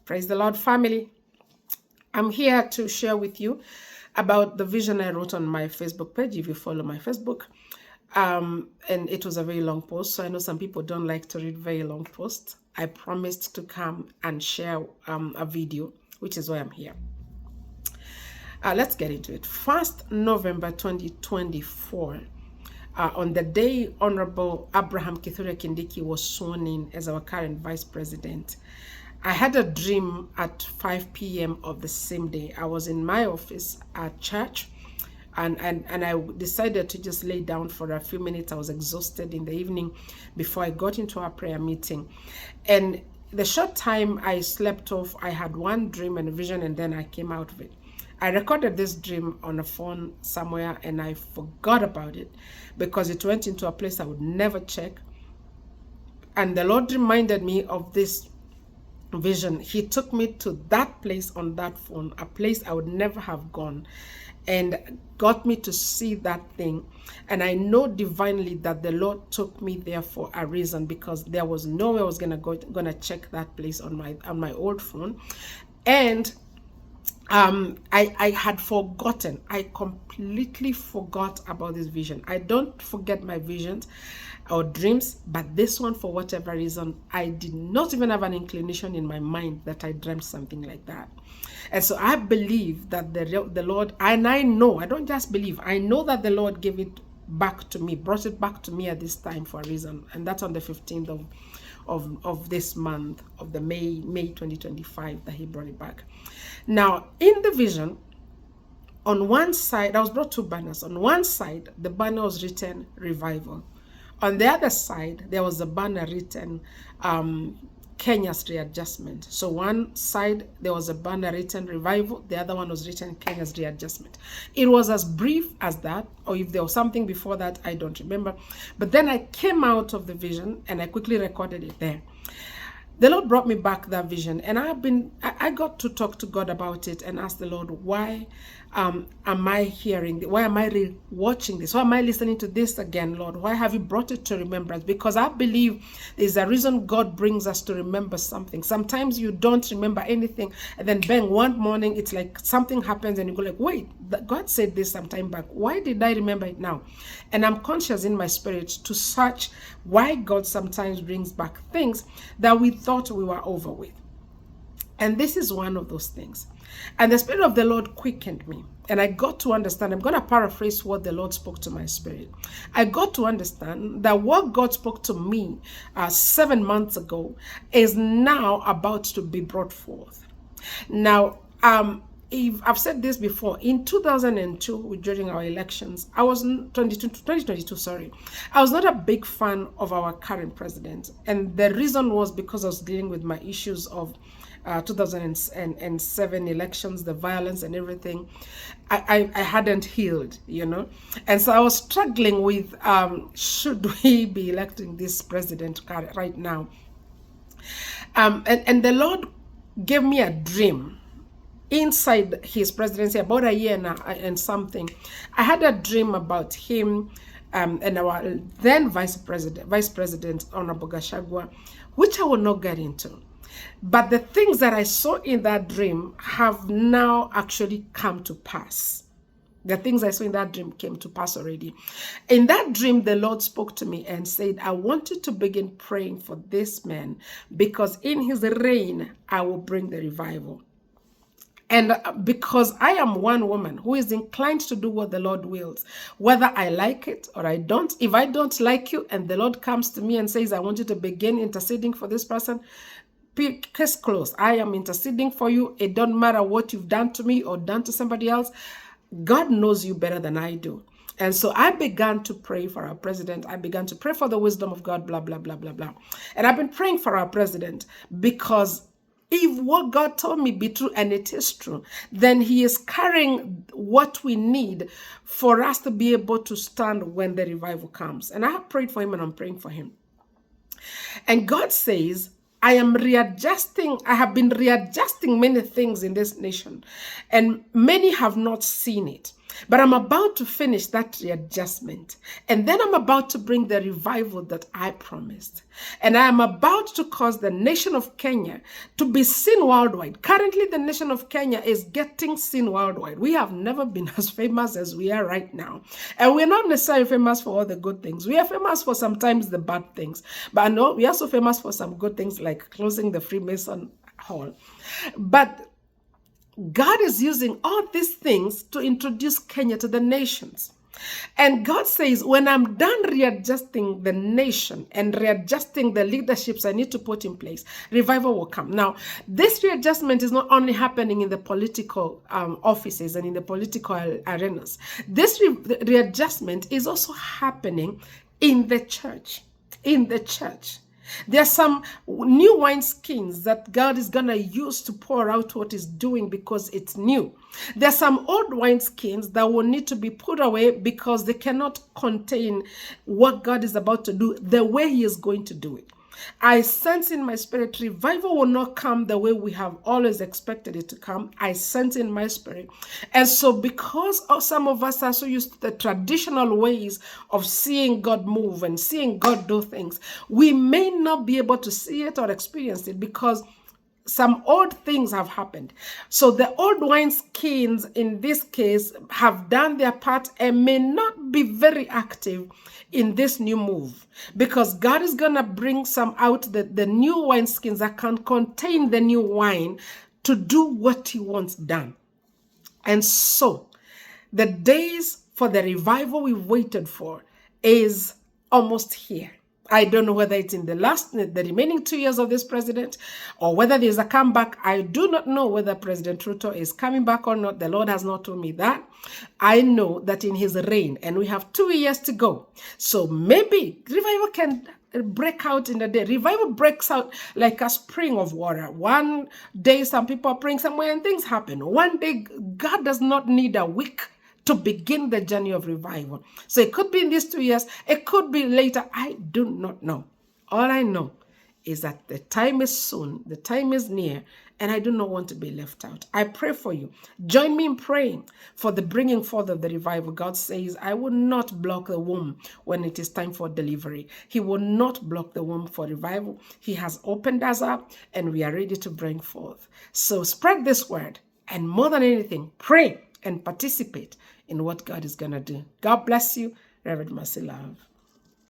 Praise the Lord, family. I'm here to share with you about the vision I wrote on my Facebook page, if you follow my Facebook. And it was a very long post, so I know some people don't like to read very long posts. I promised to come and share a video, which is why I'm here. Let's get into it. 1st November 2024, on the day Honorable Abraham Kithure Kindiki was sworn in as our current Vice President, I had a dream at 5 p.m. of the same day. I was in my office at church, and I decided to just lay down for a few minutes. I was exhausted in the evening before I got into our prayer meeting. And the short time I slept off, I had one dream and a vision, and then I came out of it. I recorded this dream on a phone somewhere, and I forgot about it because it went into a place I would never check. And the Lord reminded me of this vision. He took me to that place on that phone, a place I would never have gone, and got me to see that thing. And I know divinely that the Lord took me there for a reason, because there was no way I was gonna check that place on my old phone. And I had forgotten. I completely forgot about this vision. I don't forget my visions or dreams, but this one, for whatever reason, I did not even have an inclination in my mind that I dreamt something like that. And so I believe that the Lord, and I know, I don't just believe, I know that the Lord gave it back to me, brought it back to me at this time for a reason. And that's on the 15th of this month, of the May 2025, that he brought it back. Now, in the vision, on one side, I was brought two banners. On one side, the banner was written revival. On the other side, there was a banner written Kenya's readjustment. So one side, there was a banner written revival. The other one was written Kenya's readjustment. It was as brief as that, or if there was something before that, I don't remember. But then I came out of the vision and I quickly recorded it there. The Lord brought me back that vision, and I got to talk to God about it and ask the Lord, why am I hearing, why am I watching this? Why am I listening to this again, Lord? Why have you brought it to remembrance? Because I believe there's a reason God brings us to remember something. Sometimes you don't remember anything, and then bang, one morning it's like something happens and you go like, wait, God said this some time back. Why did I remember it now? And I'm conscious in my spirit to search why God sometimes brings back things that we thought we were over with. And this is one of those things. And the Spirit of the Lord quickened me. And I got to understand, I'm going to paraphrase what the Lord spoke to my spirit. I got to understand that what God spoke to me 7 months ago is now about to be brought forth. Now, I've said this before. In 2002, during our elections, I was 2022, sorry. I was not a big fan of our current president. And the reason was because I was dealing with my issues of 2007 elections, the violence and everything. I hadn't healed, you know. And so I was struggling with, should we be electing this president right now? And the Lord gave me a dream inside his presidency about a year and something. I had a dream about him and our then Vice President Honorable Gachagua, which I will not get into. But the things that I saw in that dream have now actually come to pass. The things I saw in that dream came to pass already. In that dream, the Lord spoke to me and said, I want you to begin praying for this man, because in his reign, I will bring the revival. And because I am one woman who is inclined to do what the Lord wills, whether I like it or I don't, if I don't like you and the Lord comes to me and says, I want you to begin interceding for this person, case closed. I am interceding for you. It don't matter what you've done to me or done to somebody else. God knows you better than I do. And so I began to pray for our president. I began to pray for the wisdom of God, blah, blah, blah, blah, blah. And I've been praying for our president because if what God told me be true, and it is true, then he is carrying what we need for us to be able to stand when the revival comes. And I have prayed for him and I'm praying for him. And God says, I have been readjusting many things in this nation, and many have not seen it. But I'm about to finish that readjustment. And then I'm about to bring the revival that I promised. And I am about to cause the nation of Kenya to be seen worldwide. Currently, the nation of Kenya is getting seen worldwide. We have never been as famous as we are right now. And we're not necessarily famous for all the good things. We are famous for sometimes the bad things. But I know we are also famous for some good things like closing the Freemason Hall. But God is using all these things to introduce Kenya to the nations. And God says, when I'm done readjusting the nation and readjusting the leaderships I need to put in place, revival will come. Now, this readjustment is not only happening in the political offices and in the political arenas. This readjustment is also happening in the church. In the church. There are some new wineskins that God is going to use to pour out what He's doing because it's new. There are some old wineskins that will need to be put away because they cannot contain what God is about to do the way He is going to do it. I sense in my spirit, revival will not come the way we have always expected it to come. I sense in my spirit. And so because some of us are so used to the traditional ways of seeing God move and seeing God do things, we may not be able to see it or experience it because some old things have happened. So the old wineskins in this case have done their part and may not be very active in this new move, because God is going to bring some out, the new wineskins that can contain the new wine to do what He wants done. And so the days for the revival we waited for is almost here. I don't know whether it's in the remaining 2 years of this president or whether there's a comeback. I do not know whether President Ruto is coming back or not. The Lord has not told me that. I know that in his reign, and we have 2 years to go. So maybe revival can break out in a day. Revival breaks out like a spring of water. One day some people are praying somewhere and things happen. One day God does not need a week to begin the journey of revival. So it could be in these 2 years. It could be later. I do not know. All I know is that the time is soon. The time is near. And I do not want to be left out. I pray for you. Join me in praying for the bringing forth of the revival. God says, I will not block the womb when it is time for delivery. He will not block the womb for revival. He has opened us up and we are ready to bring forth. So spread this word. And more than anything, pray and participate in what God is going to do. God bless you. Reverend Mercy Love.